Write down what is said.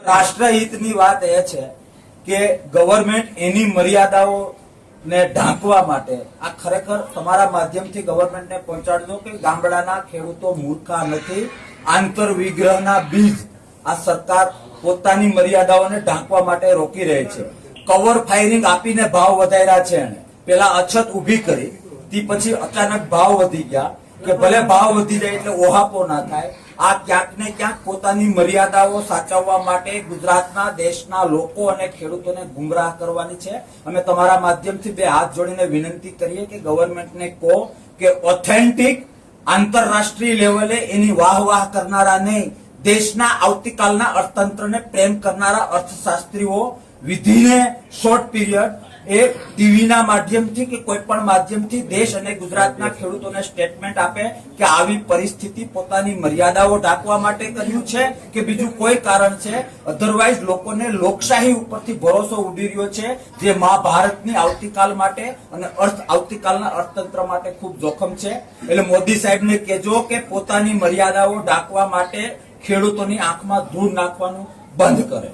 રાષ્ટ્રહિતની વાત એ છે કે ગવર્મેન્ટ એની મર્યાદાઓ ને ઢાંકવા માટે આ ખરેખર તમારા માધ્યમથી ગવર્મેન્ટને પહોંચાડજો કે ગામડાના ખેડૂતો મૂર્ખા નથી, આંતર વિગ્રહના બીજ આ સરકાર પોતાની મર્યાદાઓને ઢાંકવા માટે રોકી રહી છે. કવર ફાયરિંગ આપીને ભાવ વધાર્યા છે. એને પેલા અછત ઉભી કરી તે પછી અચાનક ભાવ વધી ગયા કે ભલે ભાવ વધી જાય એટલે ઓહાપો ના થાય. આ ક્યાંક ને ક્યાંક પોતાની મર્યાદાઓ સાચવવા માટે ગુજરાતના દેશના લોકો અને ખેડૂતોને ગુમરાહ કરવાની છે. અમે તમારા માધ્યમથી બે હાથ જોડીને વિનંતી કરીએ કે ગવર્મેન્ટને કહો કે ઓથેન્ટિક આંતરરાષ્ટ્રીય લેવલે એની વાહ કરનારા નહીં, દેશના આવતીકાલના અર્થતંત્રને પ્રેમ કરનારા અર્થશાસ્ત્રીઓ વિધિને શોર્ટ પીરિયડ એ ટીવીના માધ્યમથી કે કોઈ પણ માધ્યમથી દેશ અને ગુજરાતના ખેડૂતોને સ્ટેટમેન્ટ આપે કે આવી પરિસ્થિતિ પોતાની મર્યાદાઓ ઢાંકવા માટે કર્યું છે કે બીજું કોઈ કારણ છે. અધરવાઇઝ લોકોને લોકશાહી ઉપરથી ભરોસો ઉડી રહ્યો છે, જે મહાભારતની આવતીકાલ માટે અને આવતીકાલના અર્થતંત્ર માટે ખૂબ જોખમ છે. એટલે મોદી સાહેબને કહેજો કે પોતાની મર્યાદાઓ ઢાંકવા માટે ખેડૂતોની આંખમાં ધૂળ નાખવાનું બંધ કરે.